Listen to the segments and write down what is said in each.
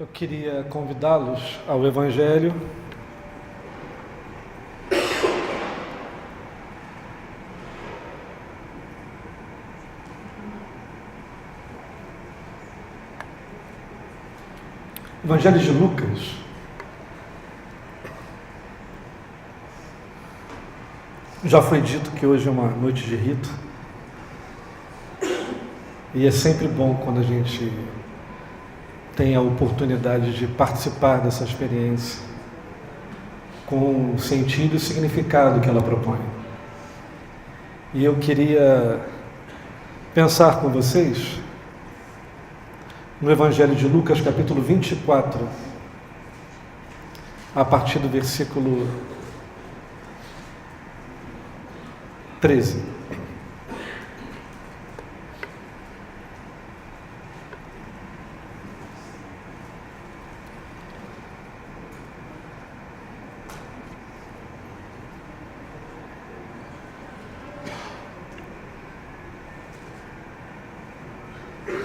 Eu queria convidá-los ao Evangelho Evangelho de Lucas. Já foi dito que hoje é uma noite de rito, e é sempre bom quando a gente tem a oportunidade de participar dessa experiência com o sentido e significado que ela propõe. E eu queria pensar com vocês no Evangelho de Lucas, capítulo 24, a partir do versículo 13.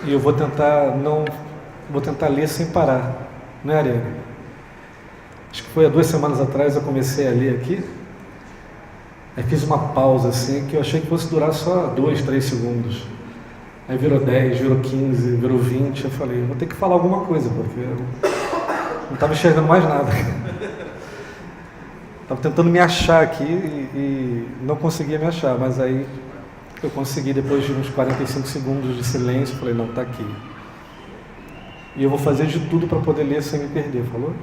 E eu vou tentar ler sem parar, não é, Ariane? Acho que foi há 2 semanas atrás eu comecei a ler aqui, aí fiz uma pausa assim, que eu achei que fosse durar só 2, 3 segundos. Aí virou 10, virou 15, virou 20, eu falei, vou ter que falar alguma coisa, porque eu não estava enxergando mais nada. Estava tentando me achar aqui e não conseguia me achar, mas aí eu consegui, depois de uns 45 segundos de silêncio, falei, não, está aqui. E eu vou fazer de tudo para poder ler sem me perder, falou?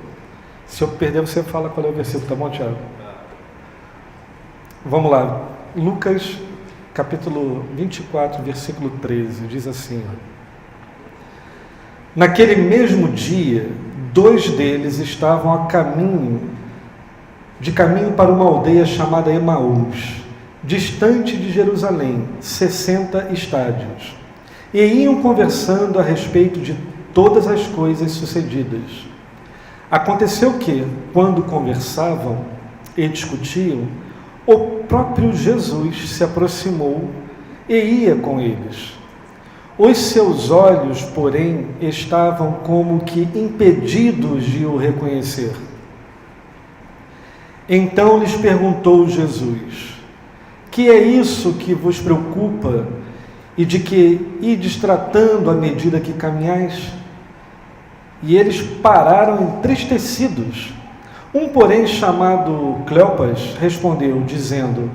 Se eu perder, você fala qual é o versículo, tá bom, Tiago? Vamos lá. Lucas, capítulo 24, versículo 13, diz assim: naquele mesmo dia, 2 deles estavam de caminho para uma aldeia chamada Emaús, distante de Jerusalém, 60 estádios, e iam conversando a respeito de todas as coisas sucedidas. Aconteceu que, quando conversavam e discutiam, o próprio Jesus se aproximou e ia com eles. Os seus olhos, porém, estavam como que impedidos de o reconhecer. Então lhes perguntou Jesus: que é isso que vos preocupa e de que ides tratando à medida que caminhais? E eles pararam entristecidos. Um, porém, chamado Cleopas, respondeu, dizendo: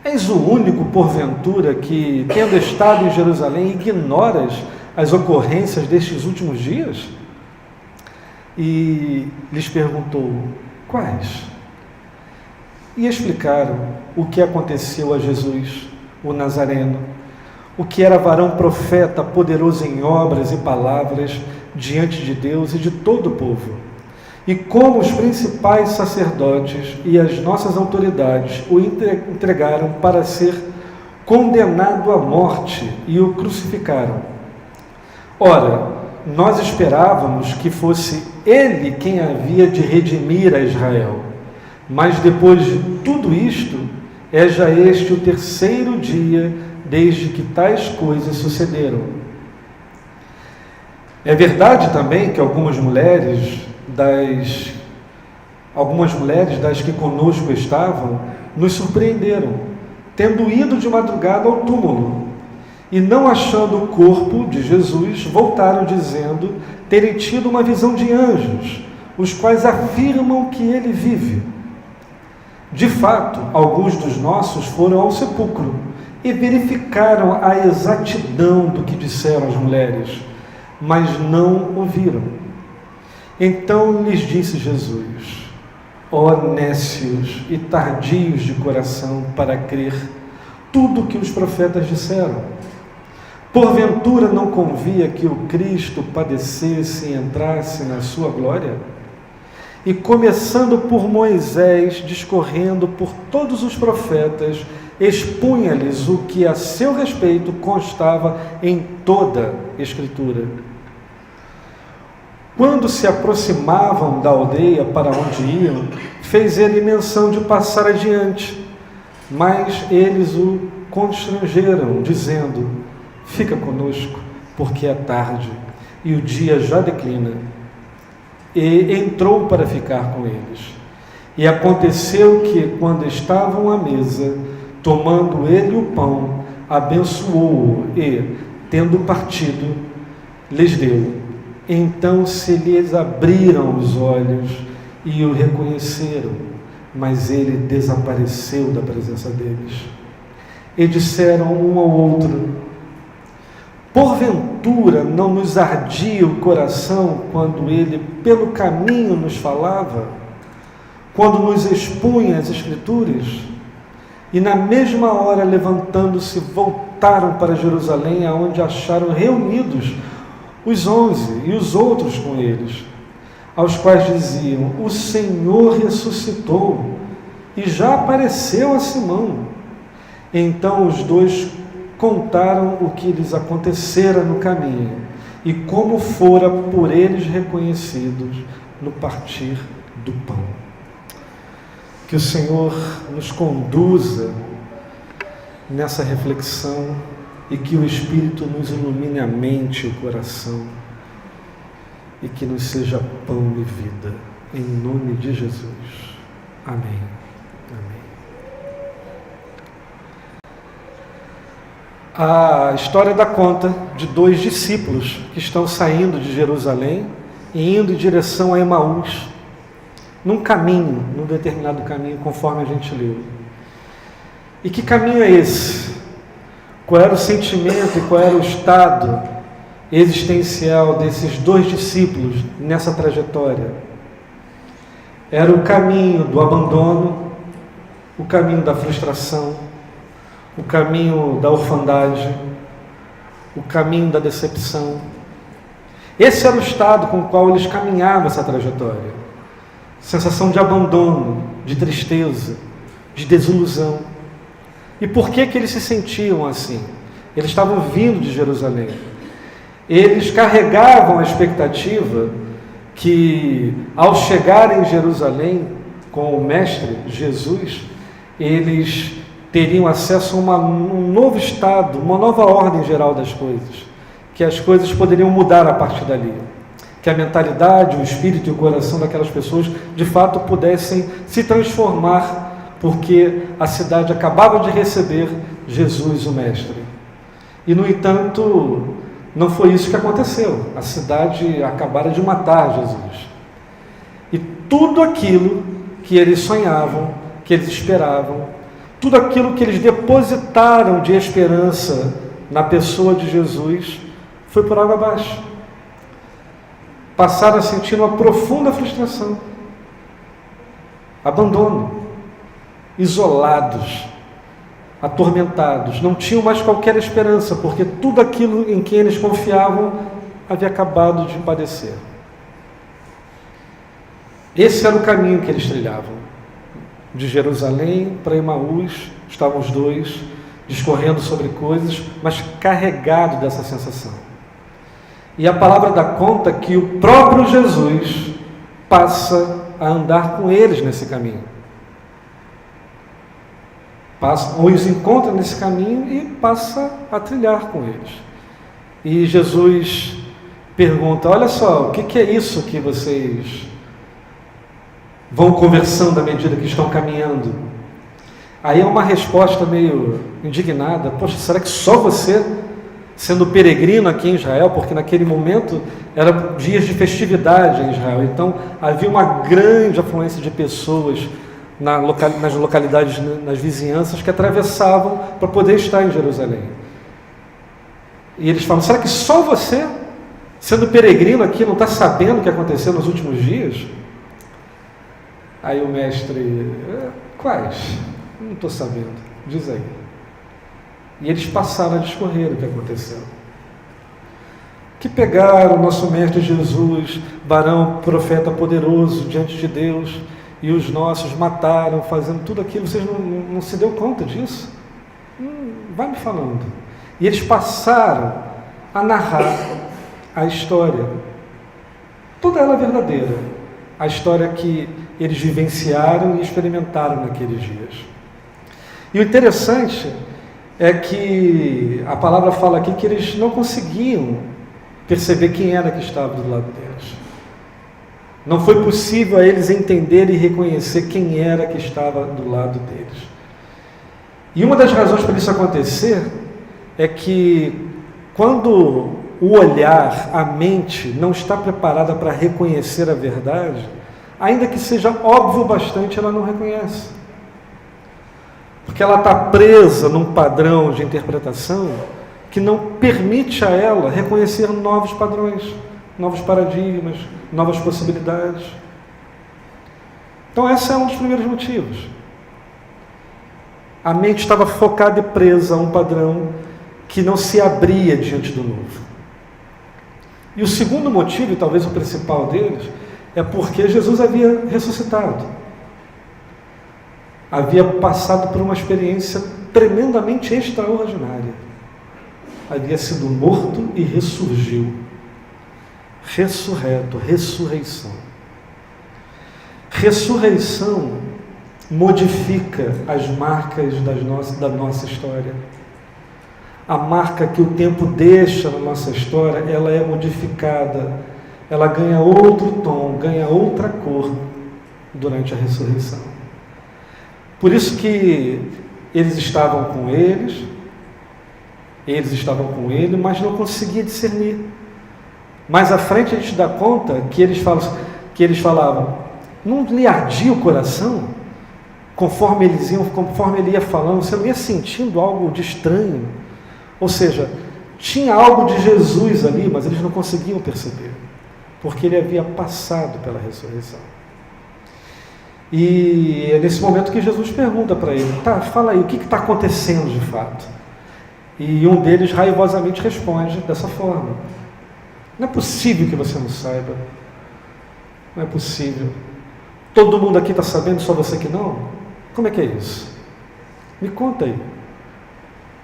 és o único, porventura, que, tendo estado em Jerusalém, ignoras as ocorrências destes últimos dias? E lhes perguntou: quais? E explicaram o que aconteceu a Jesus, o Nazareno, o que era varão profeta, poderoso em obras e palavras diante de Deus e de todo o povo, e como os principais sacerdotes e as nossas autoridades o entregaram para ser condenado à morte e o crucificaram. Ora, nós esperávamos que fosse ele quem havia de redimir a Israel. Mas depois de tudo isto, é já este o 3º dia desde que tais coisas sucederam. É verdade também que algumas mulheres das que conosco estavam nos surpreenderam, tendo ido de madrugada ao túmulo, e não achando o corpo de Jesus, voltaram dizendo terem tido uma visão de anjos, os quais afirmam que ele vive. De fato, alguns dos nossos foram ao sepulcro e verificaram a exatidão do que disseram as mulheres, mas não o viram. Então lhes disse Jesus: ó nécios e tardios de coração para crer tudo o que os profetas disseram. Porventura não convia que o Cristo padecesse e entrasse na sua glória? E começando por Moisés, discorrendo por todos os profetas, expunha-lhes o que a seu respeito constava em toda a Escritura. Quando se aproximavam da aldeia para onde iam, fez ele menção de passar adiante, mas eles o constrangeram, dizendo: fica conosco, porque é tarde e o dia já declina. e entrou para ficar com eles. E aconteceu que, quando estavam à mesa, tomando ele o pão, abençoou-o e, tendo partido, lhes deu. Então se lhes abriram os olhos e o reconheceram, mas ele desapareceu da presença deles. E disseram um ao outro: porventura não nos ardia o coração quando ele pelo caminho nos falava, quando nos expunha as Escrituras? E na mesma hora, levantando-se, voltaram para Jerusalém, aonde acharam reunidos os 11 e os outros com eles, aos quais diziam: o Senhor ressuscitou e já apareceu a Simão. Então os dois contaram o que lhes acontecera no caminho e como fora por eles reconhecidos no partir do pão. Que o Senhor nos conduza nessa reflexão e que o Espírito nos ilumine a mente e o coração e que nos seja pão e vida, em nome de Jesus. Amém. Amém. A história dá conta de 2 discípulos que estão saindo de Jerusalém e indo em direção a Emaús, num caminho, num determinado caminho, conforme a gente leu. E que caminho é esse? Qual era o sentimento e qual era o estado existencial desses 2 discípulos nessa trajetória? Era o caminho do abandono, o caminho da frustração, o caminho da orfandade, o caminho da decepção. Esse era o estado com o qual eles caminhavam essa trajetória. Sensação de abandono, de tristeza, de desilusão. E por que eles se sentiam assim? Eles estavam vindo de Jerusalém. Eles carregavam a expectativa que, ao chegarem em Jerusalém com o Mestre Jesus, eles teriam acesso a um novo estado, uma nova ordem geral das coisas, que as coisas poderiam mudar a partir dali, que a mentalidade, o espírito e o coração daquelas pessoas de fato pudessem se transformar, porque a cidade acabava de receber Jesus, o Mestre. E, no entanto, não foi isso que aconteceu. A cidade acabara de matar Jesus. E tudo aquilo que eles sonhavam, que eles esperavam, tudo aquilo que eles depositaram de esperança na pessoa de Jesus, foi por água abaixo. Passaram a sentir uma profunda frustração, abandono, isolados, atormentados, não tinham mais qualquer esperança, porque tudo aquilo em que eles confiavam havia acabado de padecer. Esse era o caminho que eles trilhavam. De Jerusalém para Emaús, estavam os 2 discorrendo sobre coisas, mas carregados dessa sensação. E a palavra dá conta que o próprio Jesus passa a andar com eles nesse caminho. Os encontra nesse caminho e passa a trilhar com eles. E Jesus pergunta: olha só, o que é isso que vocês vão conversando à medida que estão caminhando? Aí é uma resposta meio indignada: poxa, será que só você, sendo peregrino aqui em Israel, porque naquele momento eram dias de festividade em Israel, então havia uma grande afluência de pessoas nas localidades, nas vizinhanças, que atravessavam para poder estar em Jerusalém. E eles falam: será que só você, sendo peregrino aqui, não está sabendo o que aconteceu nos últimos dias? Aí o mestre: quais? Não estou sabendo, diz aí. E eles passaram a discorrer o que aconteceu. Que pegaram o nosso mestre Jesus, varão, profeta poderoso diante de Deus, e os nossos mataram, fazendo tudo aquilo. Vocês não se deu conta disso? Vai me falando. E eles passaram a narrar a história, toda ela verdadeira, a história que eles vivenciaram e experimentaram naqueles dias. E o interessante é que a palavra fala aqui que eles não conseguiam perceber quem era que estava do lado deles. Não foi possível a eles entender e reconhecer quem era que estava do lado deles. E uma das razões para isso acontecer é que quando o olhar, a mente, não está preparada para reconhecer a verdade, ainda que seja óbvio bastante, ela não reconhece. Porque ela está presa num padrão de interpretação que não permite a ela reconhecer novos padrões, novos paradigmas, novas possibilidades. Então esse é um dos primeiros motivos. A mente estava focada e presa a um padrão que não se abria diante do novo. E o segundo motivo, e talvez o principal deles, é porque Jesus havia ressuscitado. Havia passado por uma experiência tremendamente extraordinária. Havia sido morto e ressurgiu. Ressurreto, ressurreição. Ressurreição modifica as marcas da nossa história. A marca que o tempo deixa na nossa história, ela é modificada, ela ganha outro tom, ganha outra cor durante a ressurreição. Por isso que eles estavam com ele, mas não conseguia discernir. Mais à frente a gente dá conta que eles falavam, não lhe ardia o coração? Conforme ele ia falando, você não ia sentindo algo de estranho? Ou seja, tinha algo de Jesus ali, mas eles não conseguiam perceber, porque ele havia passado pela ressurreição. E é nesse momento que Jesus pergunta para ele, fala aí, o que está acontecendo de fato? E um deles raivosamente responde dessa forma: não é possível que você não saiba, não é possível. Todo mundo aqui está sabendo, só você que não? Como é que é isso? Me conta aí.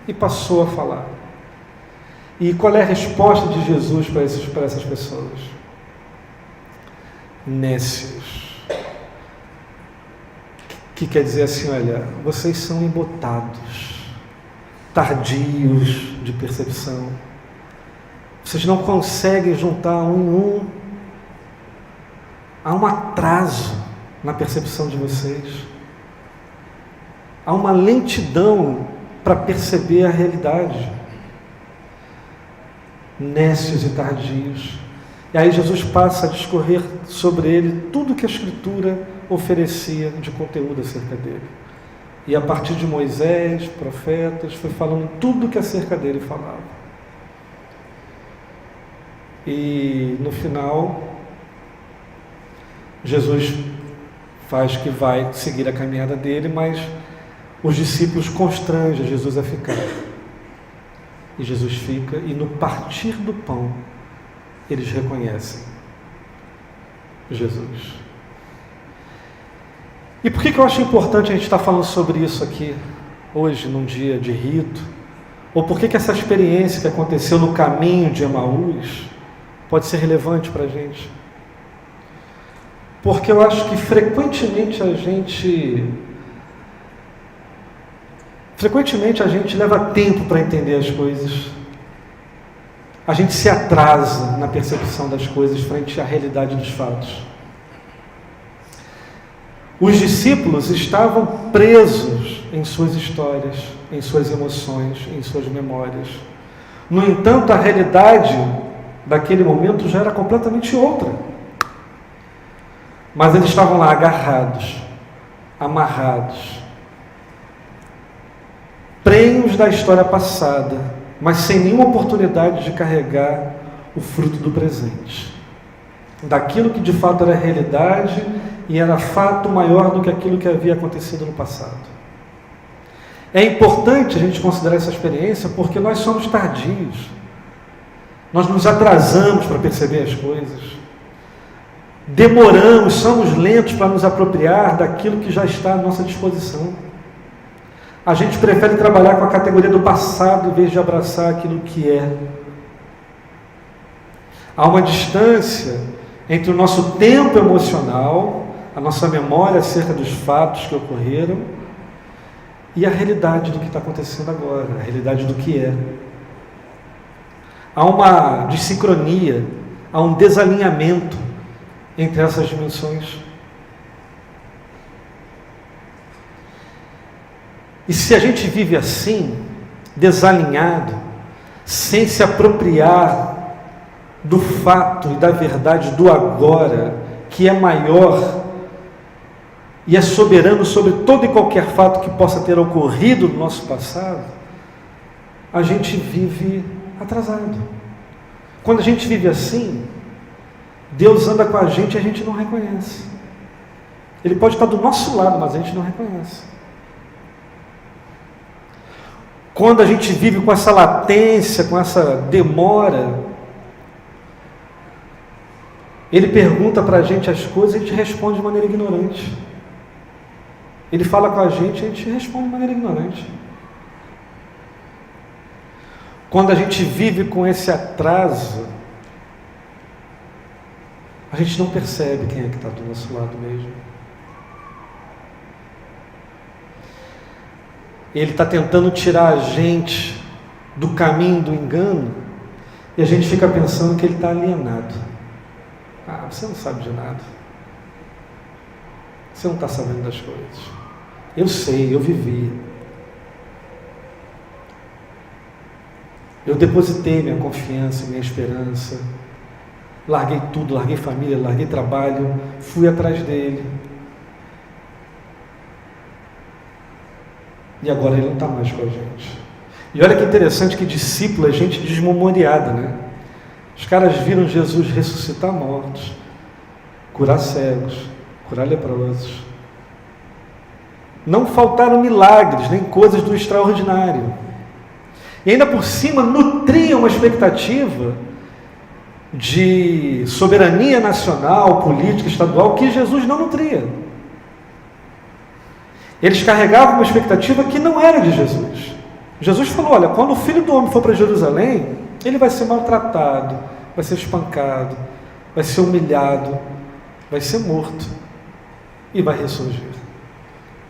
E passou a falar. E qual é a resposta de Jesus para essas pessoas? Nécios. Que quer dizer assim, olha, vocês são embotados, tardios de percepção. Vocês não conseguem juntar um em um. Há um atraso na percepção de vocês. Há uma lentidão para perceber a realidade. Nécios e tardios. E aí Jesus passa a discorrer sobre ele tudo que a Escritura oferecia de conteúdo acerca dele. E a partir de Moisés, profetas, foi falando tudo que acerca dele falava. E no final, Jesus faz que vai seguir a caminhada dele, mas os discípulos constrangem Jesus a ficar. E Jesus fica, e no partir do pão, eles reconhecem Jesus. E por que eu acho importante a gente estar falando sobre isso aqui, hoje, num dia de rito? Ou por que essa experiência que aconteceu no caminho de Emaús pode ser relevante para a gente? Porque eu acho que frequentemente a gente leva tempo para entender as coisas. A gente se atrasa na percepção das coisas frente à realidade dos fatos. Os discípulos estavam presos em suas histórias, em suas emoções, em suas memórias. No entanto, a realidade daquele momento já era completamente outra. Mas eles estavam lá agarrados, amarrados, prenhos da história passada, mas sem nenhuma oportunidade de carregar o fruto do presente, daquilo que de fato era realidade e era fato maior do que aquilo que havia acontecido no passado. É importante a gente considerar essa experiência porque nós somos tardios, nós nos atrasamos para perceber as coisas, demoramos, somos lentos para nos apropriar daquilo que já está à nossa disposição. A gente prefere trabalhar com a categoria do passado em vez de abraçar aquilo que é. Há uma distância entre o nosso tempo emocional, a nossa memória acerca dos fatos que ocorreram, e a realidade do que está acontecendo agora, a realidade do que é. Há uma desincronia, há um desalinhamento entre essas dimensões. E se a gente vive assim, desalinhado, sem se apropriar do fato e da verdade do agora, que é maior e é soberano sobre todo e qualquer fato que possa ter ocorrido no nosso passado, a gente vive atrasado. Quando a gente vive assim, Deus anda com a gente e a gente não reconhece. Ele pode estar do nosso lado, mas a gente não reconhece. Quando a gente vive com essa latência, com essa demora, Ele pergunta para a gente as coisas e a gente responde de maneira ignorante. Ele fala com a gente responde de maneira ignorante. Quando a gente vive com esse atraso, a gente não percebe quem é que está do nosso lado mesmo. Ele está tentando tirar a gente do caminho do engano e a gente fica pensando que ele está alienado. Ah, você não sabe de nada. Você não está sabendo das coisas. Eu sei, eu vivi. Eu depositei minha confiança, minha esperança. Larguei tudo, larguei família, larguei trabalho, fui atrás dele. E agora ele não está mais com a gente. E olha que interessante que discípulo é gente desmemoriada, né? Os caras viram Jesus ressuscitar mortos, curar cegos, curar leprosos. Não faltaram milagres, nem coisas do extraordinário. E ainda por cima nutriam uma expectativa de soberania nacional, política, estadual, que Jesus não nutria. Eles carregavam uma expectativa que não era de Jesus. Jesus falou, olha, quando o Filho do Homem for para Jerusalém, ele vai ser maltratado, vai ser espancado, vai ser humilhado, vai ser morto e vai ressurgir.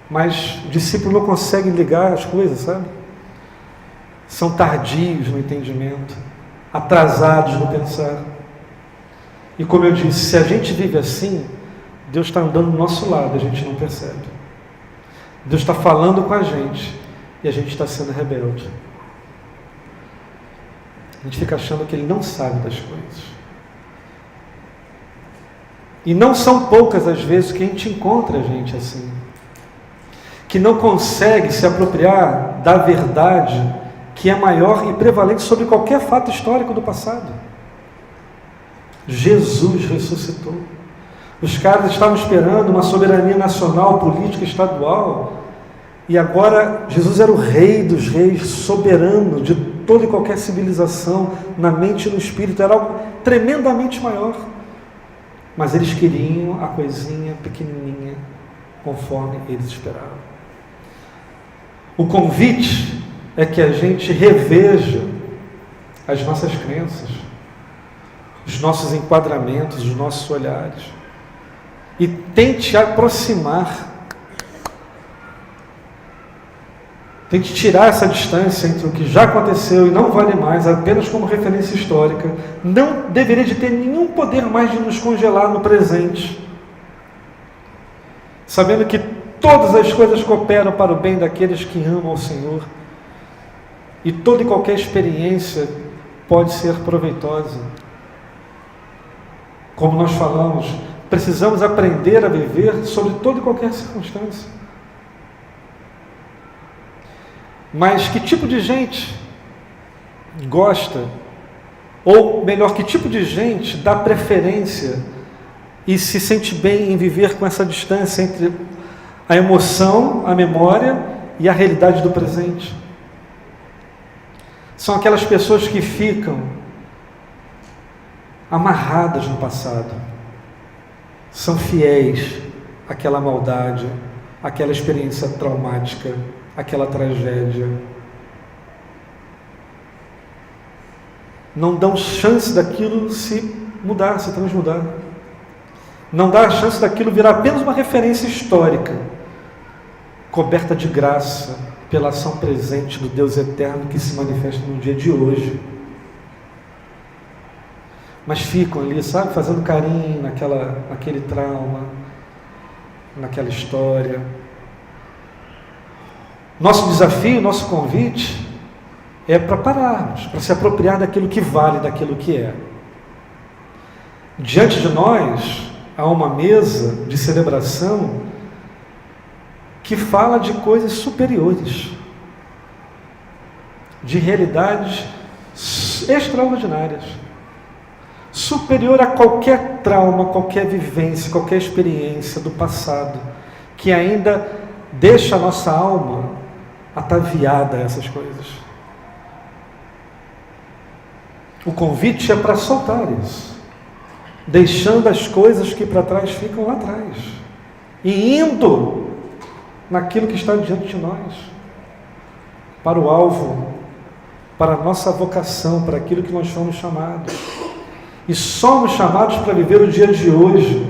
Mas o discípulo não consegue ligar as coisas, sabe? São tardios no entendimento, atrasados no pensar. E como eu disse, se a gente vive assim, Deus está andando do nosso lado, a gente não percebe. Deus está falando com a gente e a gente está sendo rebelde. A gente fica achando que Ele não sabe das coisas. E não são poucas as vezes que a gente encontra a gente assim, que não consegue se apropriar da verdade que é maior e prevalente sobre qualquer fato histórico do passado. Jesus ressuscitou. Os caras estavam esperando uma soberania nacional, política, estadual, e agora Jesus era o rei dos reis, soberano de toda e qualquer civilização, na mente e no espírito, era algo tremendamente maior. Mas eles queriam a coisinha pequenininha, conforme eles esperavam. O convite é que a gente reveja as nossas crenças, os nossos enquadramentos, os nossos olhares, e tente aproximar, tente tirar essa distância entre o que já aconteceu e não vale mais, apenas como referência histórica. Não deveria de ter nenhum poder mais de nos congelar no presente, sabendo que todas as coisas cooperam para o bem daqueles que amam ao Senhor, e toda e qualquer experiência pode ser proveitosa. Como nós falamos, precisamos aprender a viver sobre toda e qualquer circunstância. Mas que tipo de gente gosta, ou melhor, que tipo de gente dá preferência e se sente bem em viver com essa distância entre a emoção, a memória e a realidade do presente? São aquelas pessoas que ficam amarradas no passado, são fiéis àquela maldade, àquela experiência traumática, àquela tragédia. Não dão chance daquilo se mudar, se transmudar. Não dá a chance daquilo virar apenas uma referência histórica, coberta de graça pela ação presente do Deus eterno que se manifesta no dia de hoje. mas ficam ali, sabe, fazendo carinho naquele trauma, naquela história. Nosso desafio, nosso convite é para pararmos, para se apropriar daquilo que vale, daquilo que é. Diante de nós há uma mesa de celebração que fala de coisas superiores, de realidades extraordinárias, superior a qualquer trauma, qualquer vivência, qualquer experiência do passado, que ainda deixa a nossa alma ataviada a essas coisas. O convite é para soltar isso, deixando as coisas que para trás ficam lá atrás, e indo naquilo que está diante de nós, para o alvo, para a nossa vocação, para aquilo que nós fomos chamados. E somos chamados para viver o dia de hoje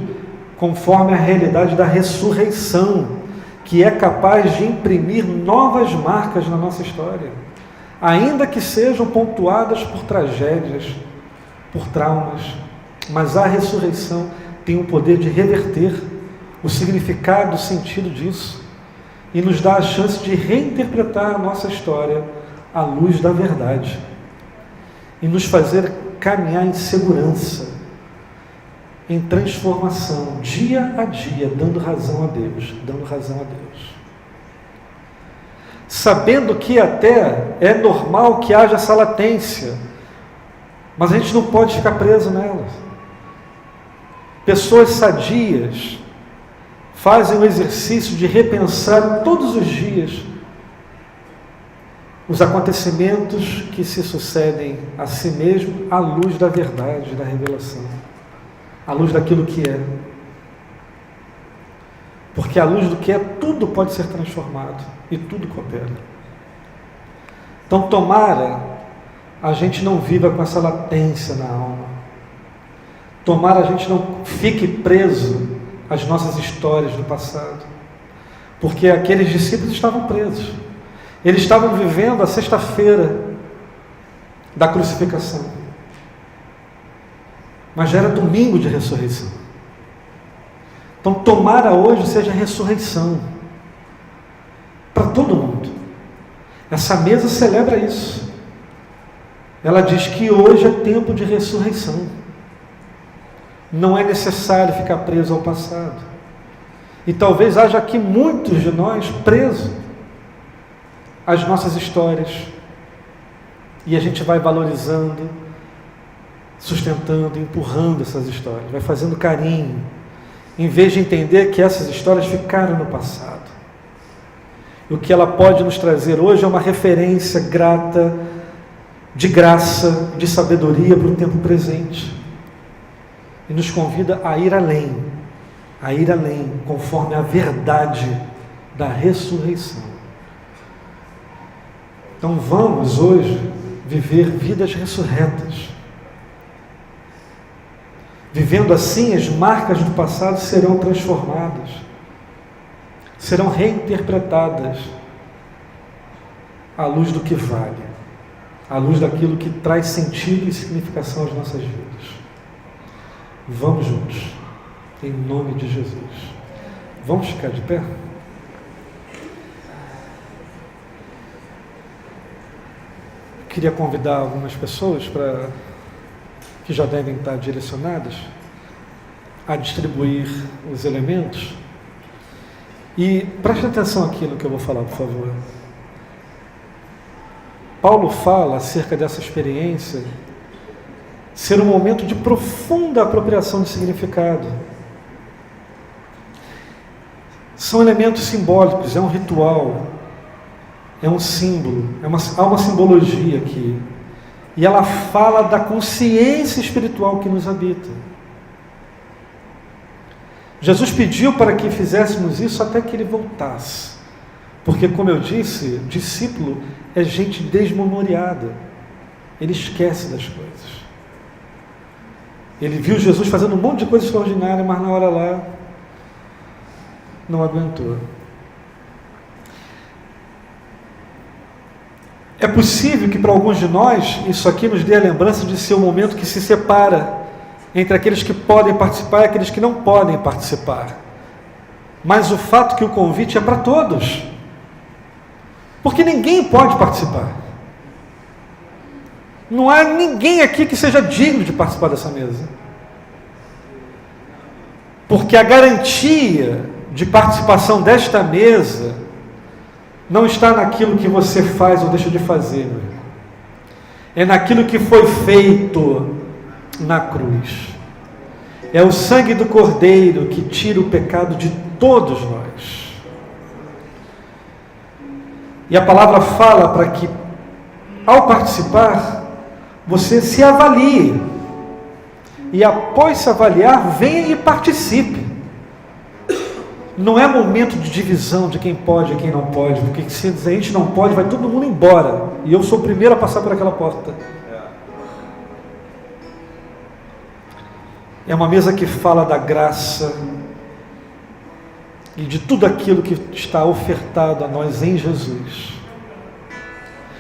conforme a realidade da ressurreição, que é capaz de imprimir novas marcas na nossa história, ainda que sejam pontuadas por tragédias, por traumas, mas a ressurreição tem o poder de reverter o significado, o sentido disso, e nos dá a chance de reinterpretar a nossa história à luz da verdade, e nos fazer caminhar em segurança, em transformação, dia a dia, dando razão a Deus, sabendo que até é normal que haja essa latência, mas a gente não pode ficar preso nela. Pessoas sadias fazem o exercício de repensar todos os dias os acontecimentos que se sucedem a si mesmo à luz da verdade, da revelação, à luz daquilo que é. Porque à luz do que é, tudo pode ser transformado e tudo coopera. Então, tomara a gente não viva com essa latência na alma. Tomara a gente não fique preso às nossas histórias do passado. Porque aqueles discípulos estavam presos. Eles estavam vivendo a sexta-feira da crucificação. Mas já era domingo de ressurreição. Então, tomara hoje seja ressurreição para todo mundo. Essa mesa celebra isso. Ela diz que hoje é tempo de ressurreição. Não é necessário ficar preso ao passado. E talvez haja aqui muitos de nós presos às nossas histórias. E a gente vai valorizando, sustentando, empurrando essas histórias, vai fazendo carinho, em vez de entender que essas histórias ficaram no passado. E o que ela pode nos trazer hoje é uma referência grata, de graça, de sabedoria para o tempo presente. E nos convida a ir além, conforme a verdade da ressurreição. Então vamos hoje viver vidas ressurretas. Vivendo assim, as marcas do passado serão transformadas, serão reinterpretadas à luz do que vale, à luz daquilo que traz sentido e significação às nossas vidas. Vamos juntos, em nome de Jesus. Vamos ficar de pé? Queria convidar algumas pessoas que já devem estar direcionadas a distribuir os elementos. E preste atenção aqui no que eu vou falar, por favor. Paulo fala acerca dessa experiência ser um momento de profunda apropriação de significado. São elementos simbólicos, é um ritual, é um símbolo, há uma simbologia aqui. E ela fala da consciência espiritual que nos habita. Jesus pediu para que fizéssemos isso até que Ele voltasse. Porque, como eu disse, discípulo é gente desmemoriada. Ele esquece das coisas. Ele viu Jesus fazendo um monte de coisa extraordinária, mas na hora lá não aguentou. É possível que para alguns de nós isso aqui nos dê a lembrança de ser o momento que se separa entre aqueles que podem participar e aqueles que não podem participar. Mas o fato que o convite é para todos. Porque ninguém pode participar. Não há ninguém aqui que seja digno de participar dessa mesa. Porque a garantia de participação desta mesa não está naquilo que você faz ou deixa de fazer, meu irmão. É naquilo que foi feito na cruz. É o sangue do Cordeiro que tira o pecado de todos nós. E a palavra fala para que, ao participar, você se avalie. E após se avaliar, venha e participe. Não é momento de divisão de quem pode e quem não pode, porque se a gente não pode, vai todo mundo embora. E eu sou o primeiro a passar por aquela porta. É uma mesa que fala da graça e de tudo aquilo que está ofertado a nós em Jesus.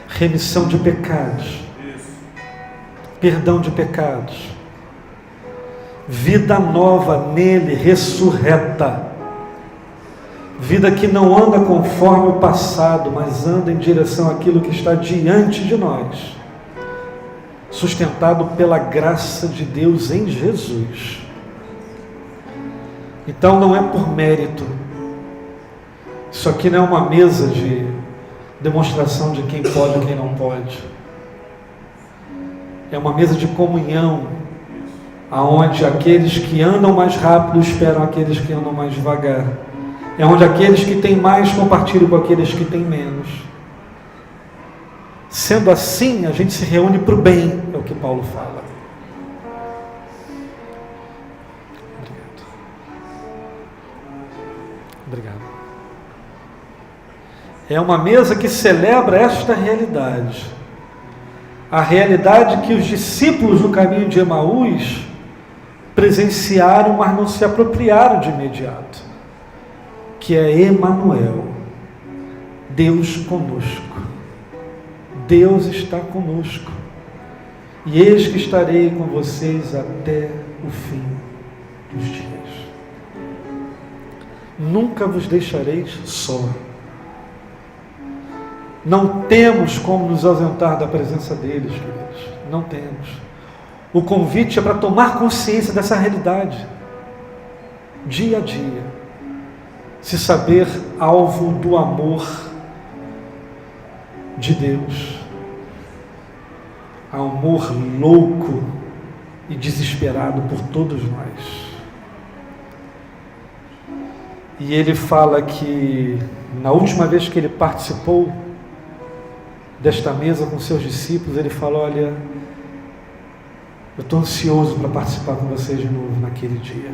Remissão de pecados, perdão de pecados, vida nova nele, ressurreta, vida que não anda conforme o passado, mas anda em direção àquilo que está diante de nós, sustentado pela graça de Deus em Jesus. Então não é por mérito. Isso aqui não é uma mesa de demonstração de quem pode e quem não pode. É uma mesa de comunhão, aonde aqueles que andam mais rápido esperam aqueles que andam mais devagar. É onde aqueles que têm mais compartilham com aqueles que têm menos. Sendo assim, a gente se reúne para o bem, é o que Paulo fala. Obrigado. É uma mesa que celebra esta realidade. A realidade que os discípulos no caminho de Emaús presenciaram, mas não se apropriaram de imediato. Que é Emanuel, Deus conosco. Deus está conosco. E eis que estarei com vocês até o fim dos dias. Nunca vos deixareis só. Não temos como nos ausentar da presença deles, queridos. Não temos. O convite é para tomar consciência dessa realidade, dia a dia. Se saber alvo do amor de Deus. Amor louco e desesperado por todos nós. E ele fala que na última vez que ele participou desta mesa com seus discípulos, ele falou: olha, eu estou ansioso para participar com vocês de novo naquele dia.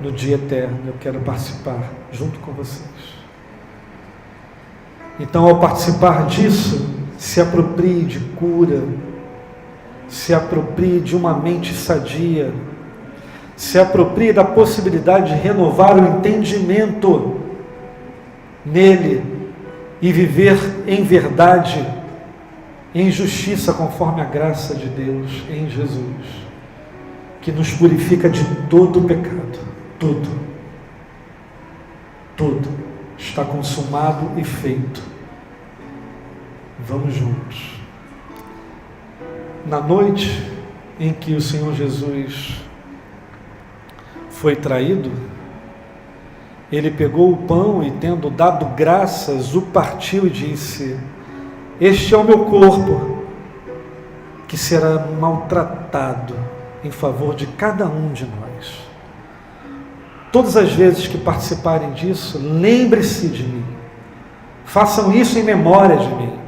No dia eterno, eu quero participar junto com vocês. Então, ao participar disso, se aproprie de cura, se aproprie de uma mente sadia, se aproprie da possibilidade de renovar o entendimento nele e viver em verdade, em justiça, conforme a graça de Deus em Jesus, que nos purifica de todo o pecado. Tudo está consumado e feito. Vamos juntos. Na noite em que o Senhor Jesus foi traído, ele pegou o pão e, tendo dado graças, o partiu e disse: este é o meu corpo, que será maltratado em favor de cada um de nós. Todas as vezes que participarem disso, lembre-se de mim. Façam isso em memória de mim.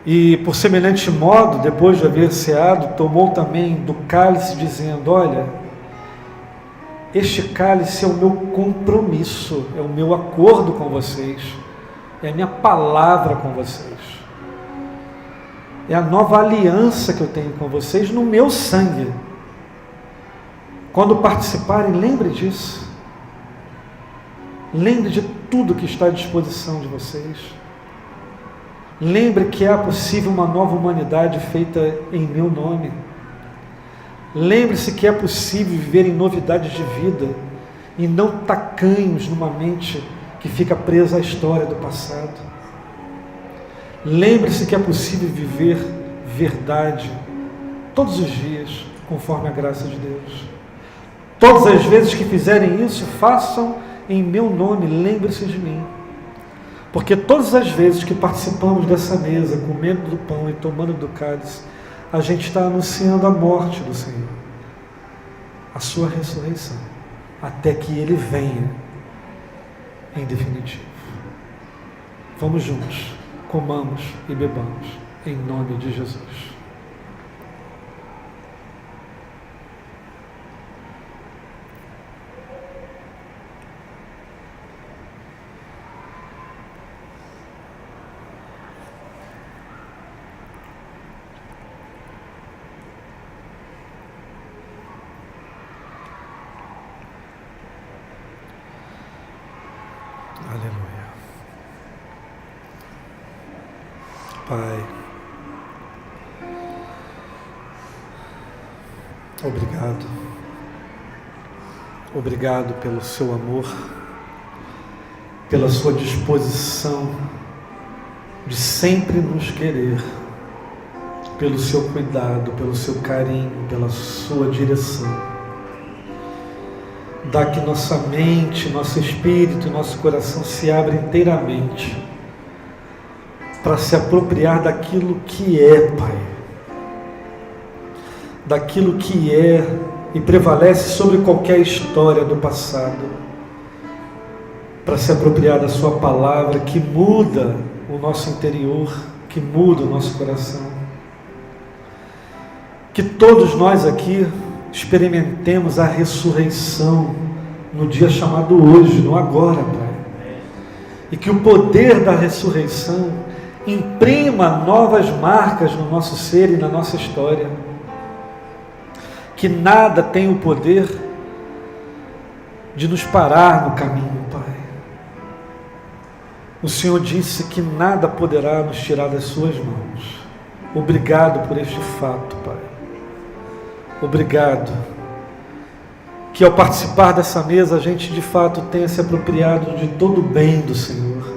E por semelhante modo, depois de haver ceado, tomou também do cálice, dizendo: olha, este cálice é o meu compromisso, é o meu acordo com vocês, é a minha palavra com vocês, é a nova aliança que eu tenho com vocês no meu sangue. Quando participarem, lembre disso. Lembre de tudo que está à disposição de vocês. Lembre que é possível uma nova humanidade feita em meu nome. Lembre-se que é possível viver em novidades de vida e não tacanhos numa mente que fica presa à história do passado. Lembre-se que é possível viver verdade todos os dias, conforme a graça de Deus. Todas as vezes que fizerem isso, façam em meu nome, lembre-se de mim. Porque todas as vezes que participamos dessa mesa, comendo do pão e tomando do cálice, a gente está anunciando a morte do Senhor, a sua ressurreição, até que Ele venha em definitivo. Vamos juntos, comamos e bebamos, em nome de Jesus. Aleluia. Pai, obrigado. Obrigado pelo seu amor, pela sua disposição de sempre nos querer, pelo seu cuidado, pelo seu carinho, pela sua direção. Dá que nossa mente, nosso espírito, nosso coração se abra inteiramente para se apropriar daquilo que é, Pai. Daquilo que é e prevalece sobre qualquer história do passado. Para se apropriar da sua palavra que muda o nosso interior, que muda o nosso coração. Que todos nós aqui experimentemos a ressurreição no dia chamado hoje, no agora, Pai. E que o poder da ressurreição imprima novas marcas no nosso ser e na nossa história. Que nada tem o poder de nos parar no caminho, Pai. O Senhor disse que nada poderá nos tirar das suas mãos. Obrigado por este fato, Pai. Obrigado que ao participar dessa mesa a gente de fato tenha se apropriado de todo o bem do Senhor.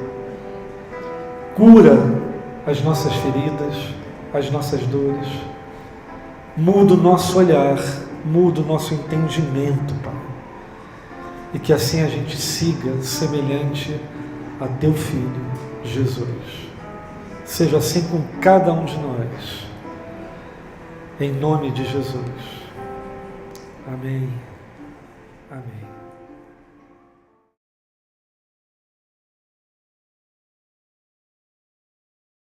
Cura as nossas feridas, as nossas dores. Muda o nosso olhar, muda o nosso entendimento, Pai. E que assim a gente siga semelhante a Teu Filho, Jesus. Seja assim com cada um de nós. Em nome de Jesus. Amém. Amém.